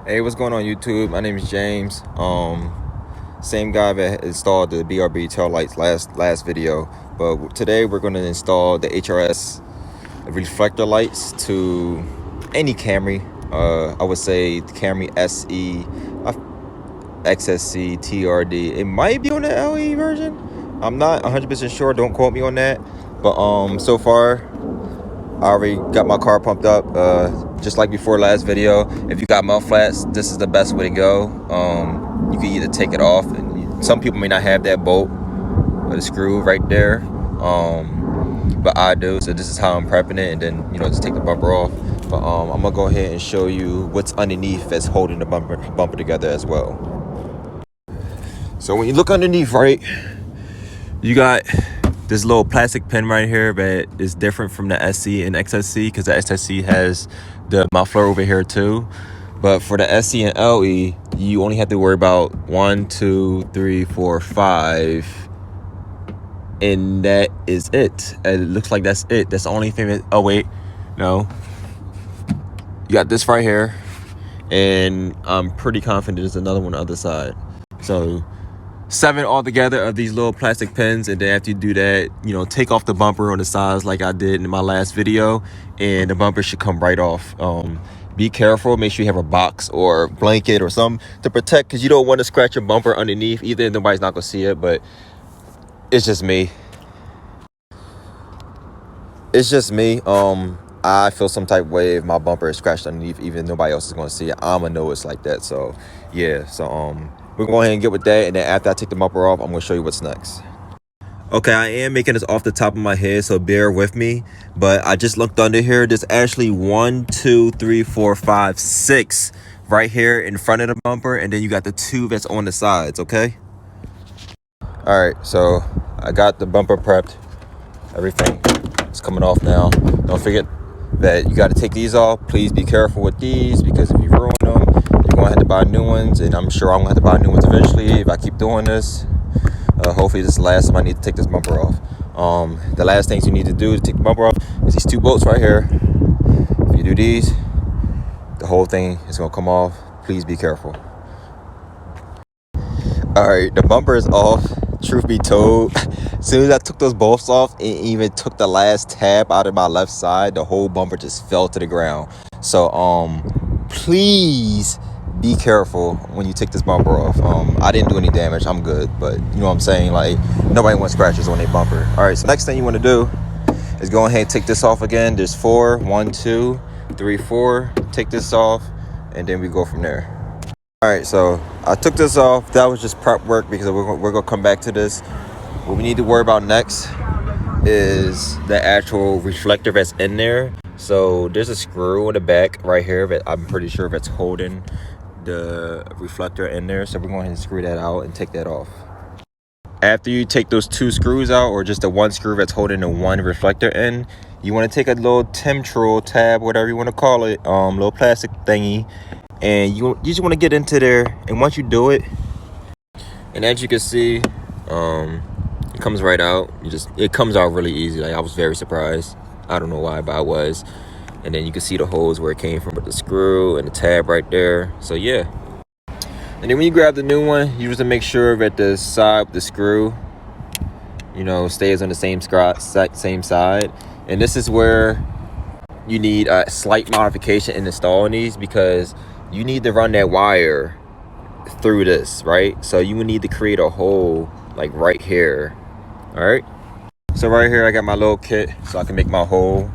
Hey, what's going on YouTube? My name is James. Same guy that installed the BRB tail lights last video, but today we're going to install the HRS reflector lights to any Camry. I would say the Camry SE, XSC, TRD. It might be on the LE version. I'm not 100% sure. Don't quote me on that. But so far, I already got my car pumped up, just like before last video. If you got mud flats, this is the best way to go. You can either take it off, and some people may not have that bolt or the screw right there, but I do. So this is how I'm prepping it, and then just take the bumper off. But I'm gonna go ahead and show you what's underneath that's holding the bumper together as well. So when you look underneath, right, you got this little plastic pin right here that is different from the SC and XSC, because the XSC has the muffler over here too. But for the SC and LE, you only have to worry about 1, 2, 3, 4, 5, and that is it. It looks like that's it. That's the only thing that, oh wait, no. You got this right here, and I'm pretty confident there's another one on the other side. So 7 altogether of these little plastic pins, and then after you do that, take off the bumper on the sides like I did in my last video, and the bumper should come right off. Be careful, make sure you have a box or blanket or something to protect, because you don't want to scratch your bumper underneath either. Nobody's not gonna see it, but it's just me. I feel some type of way if my bumper is scratched underneath, even nobody else is gonna see it. I'ma know it's like that. So yeah, we're going to go ahead and get with that, and then after I take the bumper off, I'm going to show you what's next. Okay, I am making this off the top of my head, so bear with me. But I just looked under here. There's actually 1, 2, 3, 4, 5, 6 right here in front of the bumper, and then you got the 2 that's on the sides, okay? All right, so I got the bumper prepped. Everything is coming off now. Don't forget that you got to take these off. Please be careful with these, because if you ruin them, you're gonna have to buy new ones, and I'm sure I'm gonna have to buy new ones eventually if I keep doing this. Hopefully this is the last time I need to take this bumper off. The last things you need to do to take the bumper off is these 2 bolts right here. If you do these, the whole thing is gonna come off. Please be careful. All right, the bumper is off. Truth be told, as soon as I took those bolts off and even took the last tab out of my left side, the whole bumper just fell to the ground. So please be careful when you take this bumper off. I didn't do any damage, I'm good, but you know what I'm saying, like, nobody wants scratches on their bumper. All right, so next thing you want to do is go ahead and take this off again. There's 4, 1, 2, 3, 4. Take this off, and then we go from there. All right, so I took this off. That was just prep work, because we're gonna come back to this. What we need to worry about next is the actual reflector that's in there. So there's a screw in the back right here that I'm pretty sure that's holding the reflector in there. So we're going to screw that out and take that off. After you take those 2 screws out, or just the 1 screw that's holding the 1 reflector in, you want to take a little Timtrol tab, whatever you want to call it, little plastic thingy, and you just want to get into there. And once you do it, and as you can see, it comes right out. It comes out really easy. Like, I was very surprised. I don't know why, but I was. And then you can see the holes where it came from with the screw and the tab right there. So yeah. And then when you grab the new one, you just make sure that the side with the screw, stays on the same side. And this is where you need a slight modification in installing these, because you need to run that wire through this, right? So you would need to create a hole like right here. All right. So right here, I got my little kit so I can make my hole.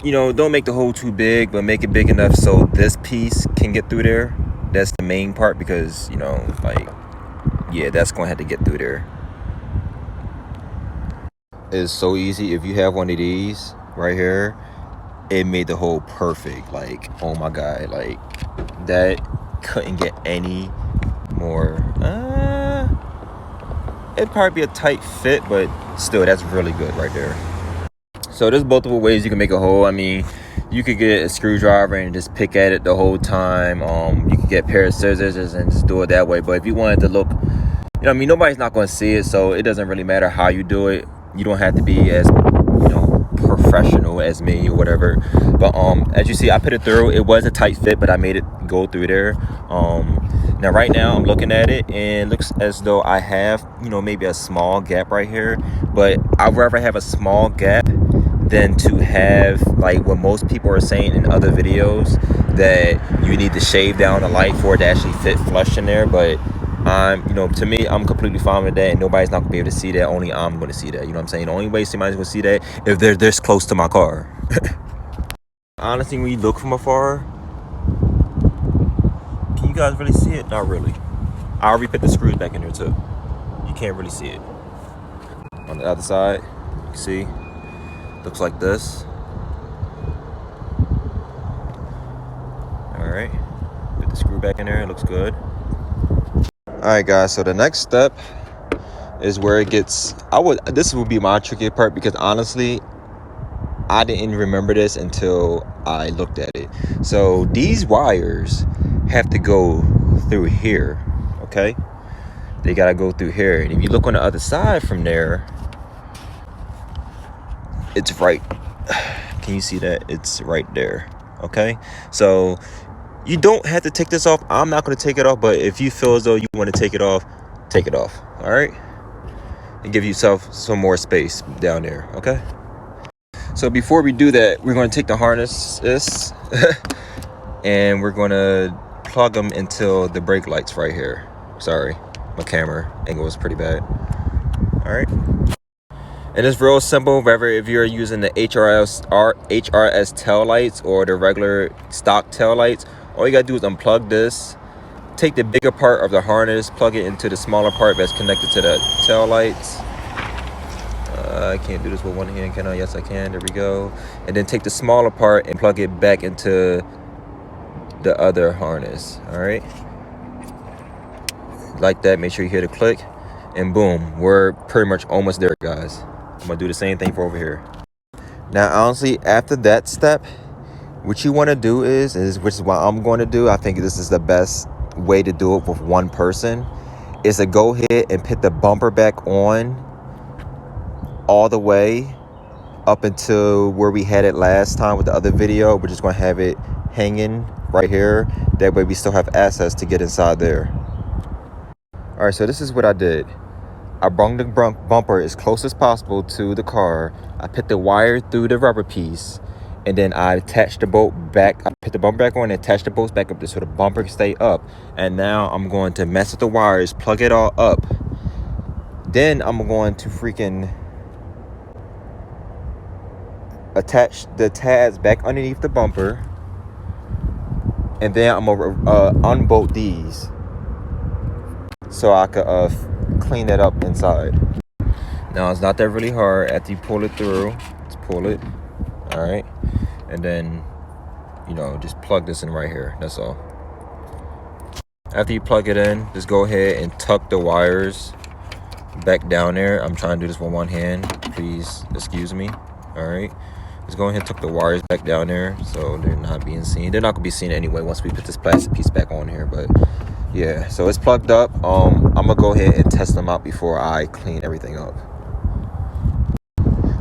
Don't make the hole too big, but make it big enough so this piece can get through there. That's the main part, because, that's going to have to get through there. It's so easy. If you have one of these right here, it made the hole perfect. Like, oh my God, like, that couldn't get any more. It'd probably be a tight fit, but still, that's really good right there. So there's multiple ways you can make a hole. I mean, you could get a screwdriver and just pick at it the whole time. You could get a pair of scissors and just do it that way. But if you wanted to look, nobody's not going to see it, so it doesn't really matter how you do it. You don't have to be as, perfect professional as me or whatever. But as you see, I put it through. It was a tight fit, but I made it go through there. Now right now I'm looking at it and it looks as though I have, you know, maybe a small gap right here, but I'd rather have a small gap than to have like what most people are saying in other videos, that you need to shave down the light for it to actually fit flush in there. But you know, to me, I'm completely fine with that, and nobody's not gonna be able to see that. Only I'm gonna see that. You know what I'm saying? The only way somebody's gonna see that if they're this close to my car. Honestly, when you look from afar, can you guys really see it? Not really. I already put the screws back in there too. You can't really see it. On the other side, you can see, looks like this. All right, put the screw back in there. It looks good. All right, guys. So the next step is where it gets. This would be my tricky part, because honestly, I didn't remember this until I looked at it. So these wires have to go through here. Okay, they gotta go through here, and if you look on the other side from there, it's right. Can you see that? It's right there. Okay, so you don't have to take this off. I'm not going to take it off, but if you feel as though you want to take it off, take it off. All right, and give yourself some more space down there. Okay, so before we do that, we're going to take the harnesses and we're going to plug them into the brake lights right here. Sorry, my camera angle is pretty bad. All right, and it's real simple. Whether if you're using the HRS tail lights or the regular stock tail lights, all you gotta do is unplug this, take the bigger part of the harness, plug it into the smaller part that's connected to the tail lights. I can't do this with one hand, can I? Yes, I can. There we go. And then take the smaller part and plug it back into the other harness. All right, like that. Make sure you hear the click, and boom, we're pretty much almost there, guys. I'm gonna do the same thing for over here. Now, honestly, after that step, what you want to do is which is what I'm going to do. I think this is the best way to do it with one person, is to go ahead and put the bumper back on all the way up until where we had it last time with the other video. We're just going to have it hanging right here. That way we still have access to get inside there. All right, so this is what I did. I brought the bumper as close as possible to the car. I put the wire through the rubber piece, and then I attached the bolt back. I put the bumper back on and attached the bolts back up so the bumper can stay up. And now I'm going to mess with the wires, plug it all up. Then I'm going to freaking attach the tabs back underneath the bumper. And then I'm going to unbolt these so I could clean that up inside. Now, it's not that really hard. After you pull it through, just pull it. All right, and then, you know, just plug this in right here. That's all. After you plug it in, just go ahead and tuck the wires back down there. I'm trying to do this with one hand. Please excuse me. All right, just go ahead and tuck the wires back down there so they're not being seen. They're not gonna be seen anyway once we put this plastic piece back on here. But yeah, so it's plugged up. I'm gonna go ahead and test them out before I clean everything up.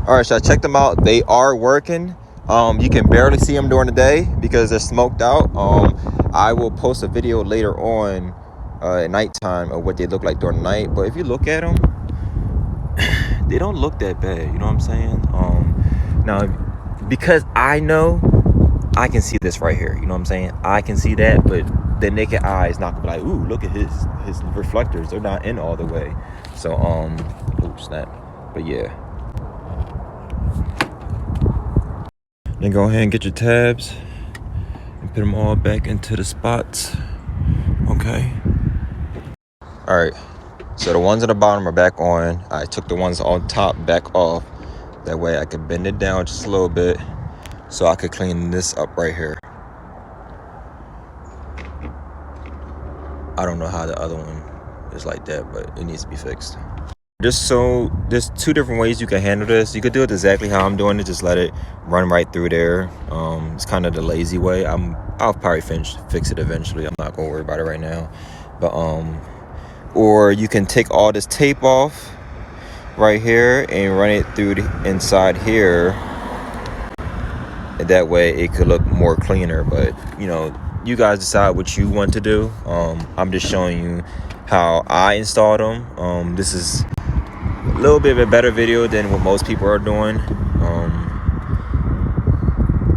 All right, so I checked them out. They are working. You can barely see them during the day because they're smoked out. I will post a video later on at nighttime of what they look like during the night. But if you look at them, they don't look that bad. You know what I'm saying? Now, because I know I can see this right here. You know what I'm saying? I can see that, but the naked eye is not gonna be like, ooh, look at his reflectors. They're not in all the way. So, ooh, snap. But yeah. Then go ahead and get your tabs and put them all back into the spots. Okay. All right. So the ones at the bottom are back on. I took the ones on top back off. That way I could bend it down just a little bit so I could clean this up right here. I don't know how the other one is like that, but it needs to be fixed. There's two different ways you can handle this. You could do it exactly how I'm doing it. Just let it run right through there. It's kind of the lazy way. I'll probably fix it eventually. I'm not gonna worry about it right now. But or you can take all this tape off right here and run it through the inside here and that way it could look more cleaner. But you know, you guys decide what you want to do. I'm just showing you how I installed them. This is a little bit of a better video than what most people are doing.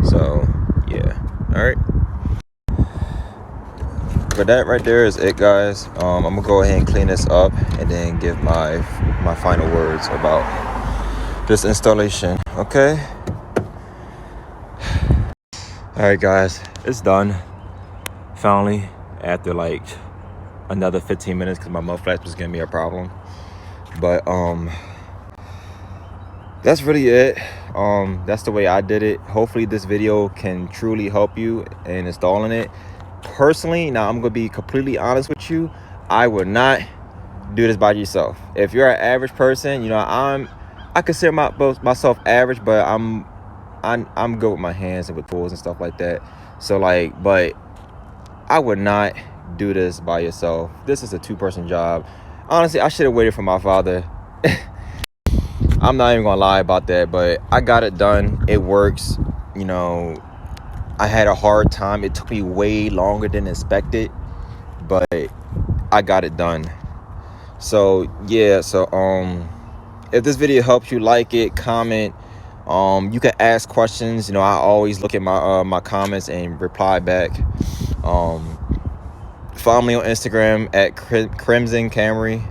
So yeah, all right. But that right there is it, guys. I'm gonna go ahead and clean this up and then give my final words about this installation. Okay. All right, guys, it's done. Finally, after like another 15 minutes, because my mud flaps was giving me a problem. But that's really it. That's the way I did it. Hopefully this video can truly help you in installing it. Personally, now I'm gonna be completely honest with you, I would not do this by yourself. If you're an average person, you know, I consider myself average, but I'm good with my hands and with tools and stuff like that. So like, but I would not do this by yourself. This is a 2-person job. Honestly, I should have waited for my father. I'm not even gonna lie about that, but I got it done. It works. You know, I had a hard time. It took me way longer than expected, but I got it done. So yeah, so if this video helps you, like it, comment. You can ask questions. You know, I always look at my comments and reply back. Follow me on Instagram at Crimson Camry.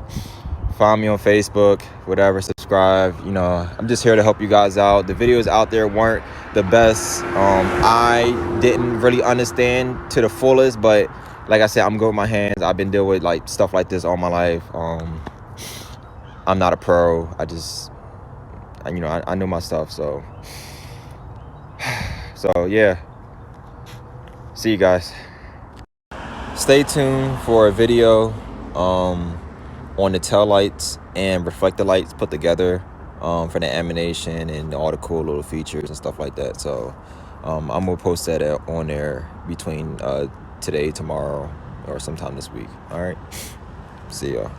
Follow me on Facebook, whatever, subscribe. You know, I'm just here to help you guys out. The videos out there weren't the best. I didn't really understand to the fullest, but like I said, I'm good with my hands. I've been dealing with like stuff like this all my life. I'm not a pro. I know my stuff. So yeah. See you guys. Stay tuned for a video on the tail lights and reflector lights put together for the animation and all the cool little features and stuff like that. So I'm gonna post that on there between today, tomorrow, or sometime this week. All right, see y'all.